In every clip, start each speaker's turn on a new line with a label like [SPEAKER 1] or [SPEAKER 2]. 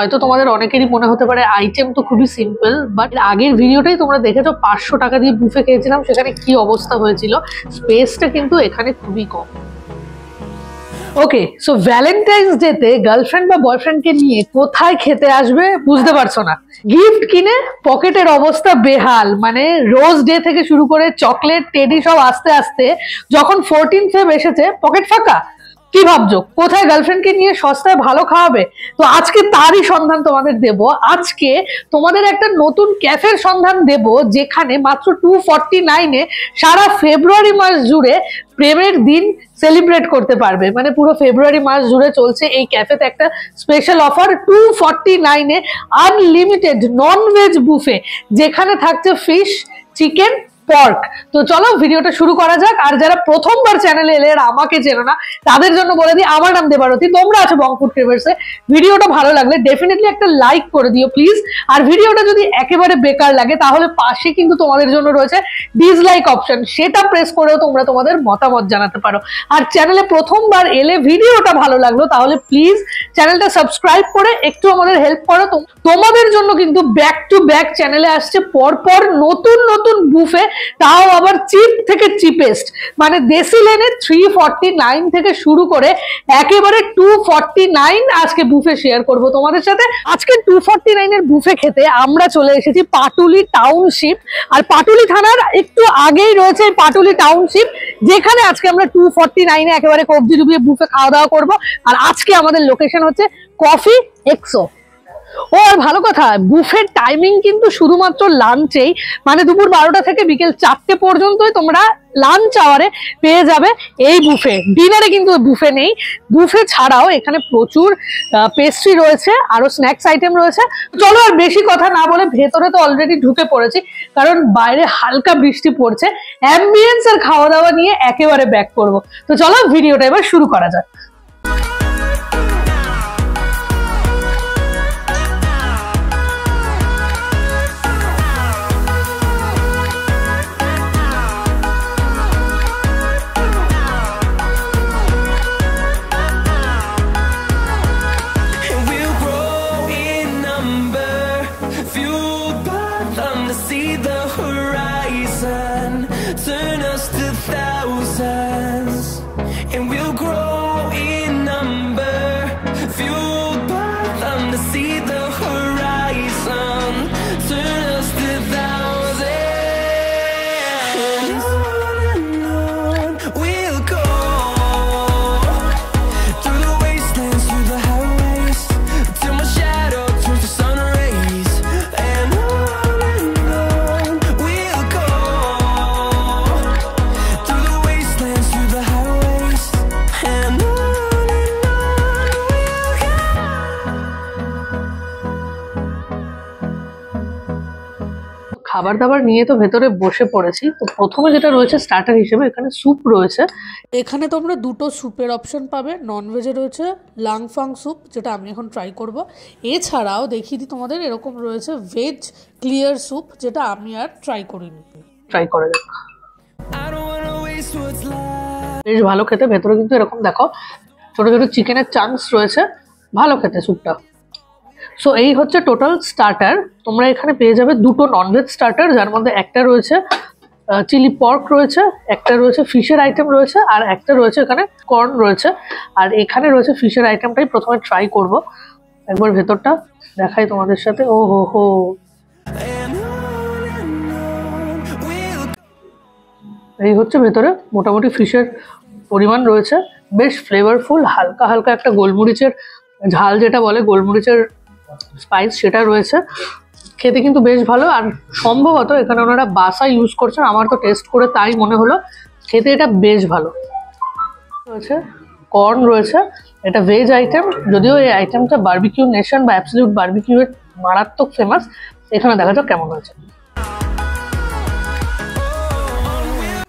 [SPEAKER 1] হয়তো তোমাদের অনেকেরই মনে হতে পারে আইটেম তো খুবই সিম্পল, বাট আগের ভিডিওটাই তোমরা দেখেছো 500 টাকা দিয়ে বুফে খেয়েছিলাম, সেখানে কি অবস্থা হয়েছিল। স্পেসটা কিন্তু এখানে খুবই কম। ওকে, সো ভ্যালেন্টাইন্স ডেতে গার্লফ্রেন্ড বা বয়ফ্রেন্ডকে নিয়ে কোথায় খেতে আসবে বুঝতে পারছো না, গিফট কিনে পকেটের অবস্থা বেহাল। মানে রোজ ডে থেকে শুরু করে চকলেট টেডি সব আস্তে আস্তে যখন 14 ফেব এসেছে পকেট ফাঁকা। কি ভাবছো কোথায় গার্লফ্রেন্ডকে নিয়ে সস্তায় ভালো খাওয়াবে? তো আজকে তারই সন্ধান তোমাদের দেব। আজকে তোমাদের একটা নতুন ক্যাফের সন্ধান দেব যেখানে মাত্র 249-এ সারা ফেব্রুয়ারি মাস জুড়ে প্রেমের দিন সেলিব্রেট করতে পারবে। মানে পুরো ফেব্রুয়ারি মাস জুড়ে চলছে এই ক্যাফেতে একটা স্পেশাল অফার, 249-এ আনলিমিটেড নন ভেজ বুফে, যেখানে থাকছে ফিশ, চিকেন, পর্ক। তো চলো ভিডিওটা শুরু করা যাক। আর যারা প্রথমবার চ্যানেলে এলে আর আমাকে চেনো না তাদের জন্য বলে দিই, আমার নাম দেবারতী, তোমরা আছো বং ফুড ক্রেভার্সে। ভিডিওটা ভালো লাগলে ডেফিনেটলি একটা লাইক করে দিও প্লিজ। আর ভিডিওটা যদি একেবারে বেকার লাগে তাহলে পাশে কিন্তু তোমাদের জন্য রয়েছে ডিসলাইক অপশন, সেটা প্রেস করেও তোমরা তোমাদের মতামত জানাতে পারো। আর চ্যানেলে প্রথমবার এলে ভিডিওটা ভালো লাগলো তাহলে প্লিজ চ্যানেলটা সাবস্ক্রাইব করে একটু আমাদের হেল্প করো। তোমাদের জন্য কিন্তু ব্যাক টু ব্যাক চ্যানেলে আসছে পরপর নতুন নতুন বুফে, তাও আবার চিপ থেকে চিপেস্ট। মানে দেশি লেনে 349 থেকে শুরু করে একেবারে 249 আজকে বুফে শেয়ার করব তোমাদের সাথে। আজকে 249-এর বুফে খেতে আমরা চলে এসেছি পাটুলি টাউনশিপ। আর পাটুলি থানার একটু আগেই রয়েছে পাটুলি টাউনশিপ, যেখানে আজকে আমরা 249-এ একেবারে কবজি ডুবিয়ে বুফে খাওয়া দাওয়া করবো। আর আজকে আমাদের লোকেশন হচ্ছে কফি এক্সো। ও আর ভালো কথা, বুফের টাইমিং কিন্তু শুধুমাত্র লাঞ্চেই, মানে দুপুর 12টা থেকে বিকেল 4টে পর্যন্তই তোমরা লাঞ্চ আওয়ারে পেয়ে যাবে এই বুফে। ডিনারে কিন্তু বুফে নেই। বুফে ছাড়াও এখানে প্রচুর পেস্ট্রি রয়েছে, আরো স্ন্যাক্স আইটেম রয়েছে। চলো আর বেশি কথা না বলে ভেতরে তো অলরেডি ঢুকে পড়েছি, কারণ বাইরে হালকা বৃষ্টি পড়ছে। অ্যাম্বিয়েন্স আর খাওয়া দাওয়া নিয়ে একেবারে ব্যাক করবো। তো চলো ভিডিওটা এবার শুরু করা যাক। খাবার দাবার নিয়ে তো ভেতরে বসে পড়েছি। তো প্রথমে যেটা রয়েছে স্টার্টার হিসেবে এখানে স্যুপ রয়েছে। এখানে তোমরা দুটো স্যুপের অপশন পাবে। নন ভেজে রয়েছে লাংফাং স্যুপ, যেটা আমি এখন ট্রাই করব। এছাড়াও দেখিয়ে দিই তোমাদের, এরকম রয়েছে ভেজ ক্লিয়ার স্যুপ, যেটা আমি আর ট্রাই করিনি। ট্রাই করে দেখ, বেশ ভালো খেতে। ভেতরে কিন্তু এরকম দেখো ছোট ছোট চিকেনের চাংস রয়েছে, ভালো খেতে স্যুপটা। সো এই হচ্ছে টোটাল স্টার্টার। তোমরা এখানে পেয়ে যাবে দুটো ননভেজ স্টার্টার, যার মধ্যে একটা রয়েছে চিলি পর্ক রয়েছে, একটা রয়েছে ফিশের আইটেম রয়েছে, আর একটা রয়েছে এখানে কর্ন রয়েছে। আর এখানে রয়েছে ফিশের আইটেমটাই প্রথমে ট্রাই করব। একবার ভেতরটা দেখাই তোমাদের সাথে। ও হো হো, এই হচ্ছে ভেতরে মোটামুটি ফিশের পরিমাণ রয়েছে, বেশ ফ্লেভারফুল। হালকা হালকা একটা গোলমরিচের ঝাল, যেটা বলে গোলমরিচের স্পাইস, সেটা রয়েছে। খেতে কিন্তু বেশ ভালো। আর সম্ভবত এখানে ওনারা বাসা ইউজ করছেন, আমার তো টেস্ট করে তাই মনে হলো। খেতে এটা বেশ ভালো রয়েছে। কর্ন রয়েছে, এটা ভেজ আইটেম, যদিও এই আইটেমটা বারবিকিউ নেশন বা অ্যাবসলিউট বারবিকিউ এর মারাত্মক ফেমাস। এখানে দেখা যাক কেমন হয়েছে।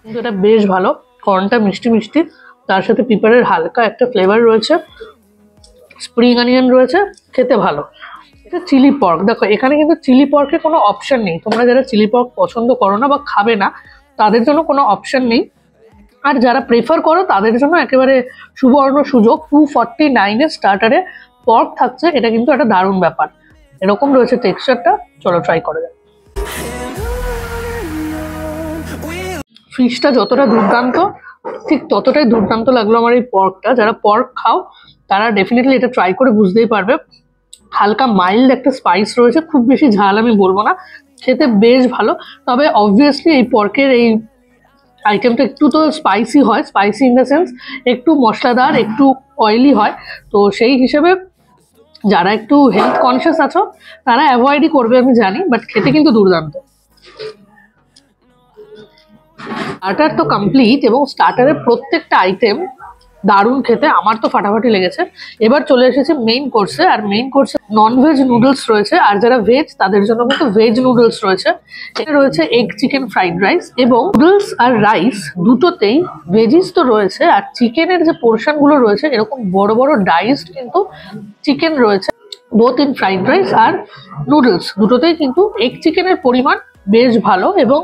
[SPEAKER 1] কিন্তু এটা বেশ ভালো, কর্নটা মিষ্টি মিষ্টি, তার সাথে পিপারের হালকা একটা ফ্লেভার রয়েছে, স্প্রিং অনিয়ন রয়েছে, খেতে ভালো। এটা চিলি পর্ক। দেখো এখানে কিন্তু চিলি পর্কের কোনো অপশন নেই। তোমরা যারা চিলি পর্ক পছন্দ করো না বা খাবে না তাদের জন্য কোনো অপশন নেই। আর যারা প্রেফার করো তাদের জন্য একেবারে সুবর্ণ সুযোগ, 249-এর স্টার্টারে পর্ক থাকছে, এটা কিন্তু একটা দারুণ ব্যাপার। এরকম রয়েছে টেক্সচারটা, চলো ট্রাই করে যাক। ফিশটা যতটা দুর্দান্ত ঠিক ততটাই দুর্দান্ত লাগলো আমার এই পর্কটা। যারা পর্ক খাও তারা ডেফিনেটলি এটা ট্রাই করে বুঝতেই পারবে। হালকা মাইল্ড একটা স্পাইস রয়েছে, খুব বেশি ঝাল আমি বলবো না, খেতে বেশ ভালো। তবে অবভিয়াসলি এই পর্কের এই আইটেমটা একটু তো স্পাইসি হয়, স্পাইসি ইন দ্য সেন্স একটু মশলাদার, একটু অয়েলি হয়। তো সেই হিসেবে যারা একটু হেলথ কনসিয়াস আছো তারা অ্যাভয়েডই করবে আমি জানি, বাট খেতে কিন্তু দুর্দান্ত। স্টার্টার তো কমপ্লিট এবং স্টার্টারের প্রত্যেকটা আইটেম দারুণ খেতে, আমার তো ফাটাফাটি লেগেছে। এবার চলে এসেছে মেইন কোর্সে, আর মেইন কোর্সে ননভেজ নুডলস রয়েছে, আর যারা ভেজ তাদের জন্য কিন্তু ভেজ নুডলস রয়েছে। এটা রয়েছে এগ চিকেন ফ্রাইড রাইস, এবং নুডলস আর রাইস দুটোতেই ভেজিস তো রয়েছে, আর চিকেনের যে পোর্শনগুলো রয়েছে এরকম বড় বড় ডাইসড কিন্তু চিকেন রয়েছে, বোথ ইন ফ্রাইড রাইস আর নুডলস দুটোতেই কিন্তু এগ চিকেনের পরিমাণ বেশ ভালো। এবং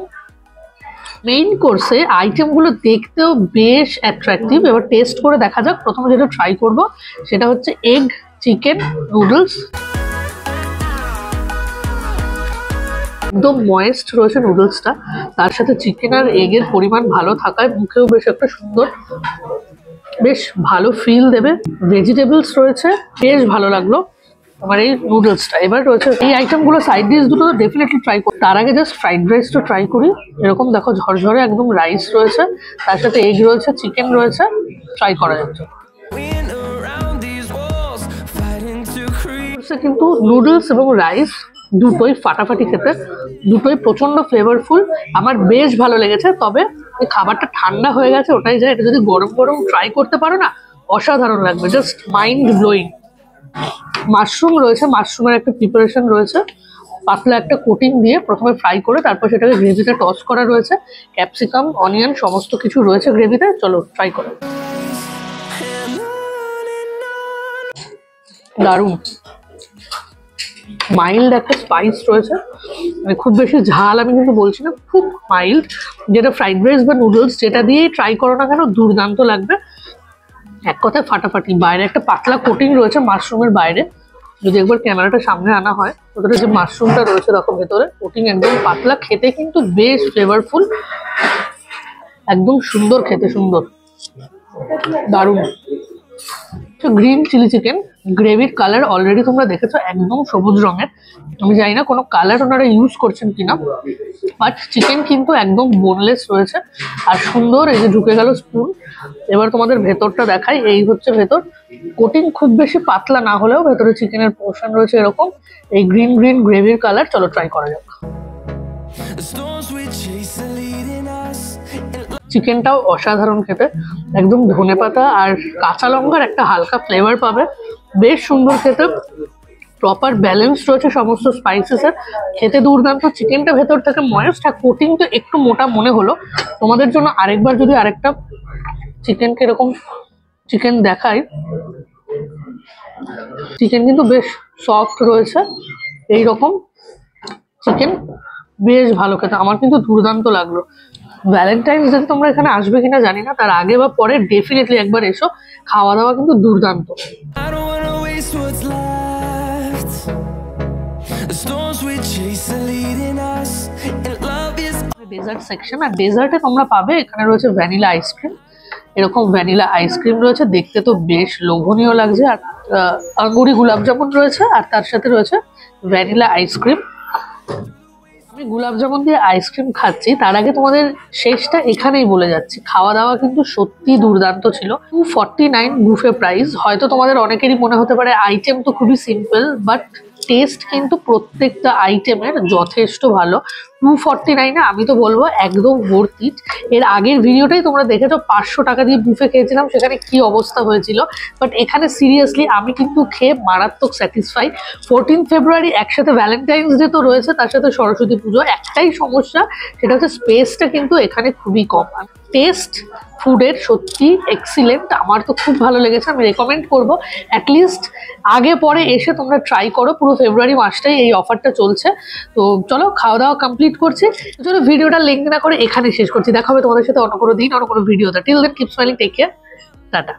[SPEAKER 1] মেইন কোর্সে আইটেমগুলো দেখতেও বেশ অ্যাট্রাকটিভ। এবার টেস্ট করে দেখা যাক। প্রথমে যেটা ট্রাই করব সেটা হচ্ছে এগ চিকেন নুডলস। একদম ময়েস্ট রয়েছে নুডলসটা, তার সাথে চিকেন আর এগের পরিমাণ ভালো থাকায় মুখেও বেশ একটা সুন্দর, বেশ ভালো ফিল দেবে। ভেজিটেবলস রয়েছে, বেশ ভালো লাগলো আমার এই নুডলসটা। এবার রয়েছে এই আইটেমগুলো, সাইড ডিশ দুটো ডেফিনেটলি ট্রাই করি। তার আগে জাস্ট ফ্রাইড রাইসটা ট্রাই করি। এরকম দেখো ঝরঝরে একদম রাইস রয়েছে, তার সাথে এগ রয়েছে, চিকেন রয়েছে, ট্রাই করা যাচ্ছে। কিন্তু নুডলস এবং রাইস দুটোই ফাটাফাটি খেতে, দুটোই প্রচন্ড ফ্লেভারফুল, আমার বেশ ভালো লেগেছে। তবে এই খাবারটা ঠান্ডা হয়ে গেছে ওটাই যায়, এটা যদি গরম গরম ট্রাই করতে পারো না অসাধারণ লাগবে, জাস্ট মাইন্ড ব্লোয়িং। মাশরুম রয়েছে, মাশরুমের একটা প্রিপারেশন রয়েছে, পাতলা একটা কোটিং দিয়ে প্রথমে ফ্রাই করে তারপর সেটাকে গ্রেভিতে টস করা রয়েছে। ক্যাপসিকাম, অনিয়ন সমস্ত কিছু রয়েছে গ্রেভিতে, চলো ট্রাই করো। দারুণ মাইল্ড একটা স্পাইস রয়েছে, মানে খুব বেশি ঝাল আমি কিন্তু বলছি না, খুব মাইল্ড। যেটা ফ্রাইড রাইস বা নুডলস যেটা দিয়েই ট্রাই করো না কেন দুর্দান্ত লাগবে, এক কথায় ফাটাফাটি। বাইরে একটা পাতলা কোটিং রয়েছে মাশরুমের বাইরে, যদি একবার ক্যামেরাটা সামনে আনা হয় ওদের যে মাশরুমটা রয়েছে দেখো ভেতরে কোটিং একদম পাতলা, খেতে কিন্তু বেশ ফ্লেভারফুল, একদম সুন্দর খেতে, সুন্দর দারুণ। গ্রিন চিলি চিকেন, গ্রেভির কালার অলরেডি তোমরা দেখেছো একদম সবুজ রঙের। আমি জানি না কোনো কালার ওনারা ইউজ করছেন কিনা, বাট চিকেন কিন্তু একদম বোনলেস রয়েছে আর সুন্দর। এই যে ঢুকে গেল স্পুন। এবার তোমাদের ভেতরটা দেখাই, এই হচ্ছে ভেতর। কোটিং খুব বেশি পাতলা না হলেও ভেতরে চিকেনের পোর্শন রয়েছে এরকম, এই গ্রিন গ্রিন গ্রেভির কালার। চলো ট্রাই করা যাক। চিকেনটাও অসাধারণ খেতে, একদম ধনেপাতা আর কাঁচা লঙ্কার একটা হালকা ফ্লেভার পাবে, বেশ সুন্দর খেতে, প্রপার ব্যালেন্স রয়েছে সমস্ত স্পাইসেসের, খেতে দুর্দান্ত। চিকেনটা ভেতর থেকে ময়েস্ট, আর কোটিংটা একটু মোটা মনে হলো। তোমাদের জন্য আরেকবার যদি আরেকটা চিকেনকে এরকম চিকেন দেখাই, চিকেন কিন্তু বেশ সফট রয়েছে, এইরকম চিকেন বেশ ভালো খেতে, আমার কিন্তু দুর্দান্ত লাগলো। ভ্যালেন্টাইন্স ডে তোমরা এখানে আসবে কিনা জানি না, তার আগে বা পরে ডেফিনেটলি একবার এসো, খাওয়া দাওয়া কিন্তু দুর্দান্ত। ডেজার্ট সেকশন, আর ডেজার্টে তোমরা পাবে এখানে রয়েছে ভ্যানিলা আইসক্রিম, এরকম ভ্যানিলা আইসক্রিম রয়েছে, দেখতে তো বেশ লোভনীয় লাগছে। আর আঙ্গুরি গোলাপ জামুন রয়েছে, আর তার সাথে রয়েছে ভ্যানিলা আইসক্রিম। আমি গোলাপ জামুন দিয়ে আইসক্রিম খাচ্ছি, তার আগে তোমাদের শেষটা এখানেই বলে যাচ্ছি, খাওয়া দাওয়া কিন্তু সত্যি দুর্দান্ত ছিল। 249 বুফে প্রাইস। হয়তো তোমাদের অনেকেরই মনে হতে পারে আইটেম তো খুবই সিম্পল, বাট টেস্ট কিন্তু প্রত্যেকটা আইটেমের যথেষ্ট ভালো। 249-এ আমি তো বলবো একদম ভর্থ ইট। এর আগের ভিডিওটাই তোমরা দেখেছো 500 টাকা দিয়ে বুফে খেয়েছিলাম, সেখানে কি অবস্থা হয়েছিল। বাট এখানে সিরিয়াসলি আমি কিন্তু খেয়ে মারাত্মক স্যাটিসফাই। 14 ফেব্রুয়ারি একসাথে ভ্যালেন্টাইন্স ডে তো রয়েছে, তার সাথে সরস্বতী পুজো। একটাই সমস্যা, সেটা হচ্ছে স্পেসটা কিন্তু এখানে খুবই কম। টেস্ট ফুডের সত্যি এক্সিলেন্ট, আমার তো খুব ভালো লেগেছে। আমি রেকমেন্ড করবো অ্যাটলিস্ট আগে পরে এসে তোমরা ট্রাই করো, পুরো ফেব্রুয়ারি মাসটাই এই অফারটা চলছে। তো চলো খাওয়া দাওয়া কমপ্লিট করছি, চলো ভিডিওটা লিঙ্ক না করে এখানে শেষ করছি। দেখা হবে তোমাদের সাথে অন্য কোনো দিন অন্য কোনো ভিডিওতে। Till then keep smiling, take care, tata.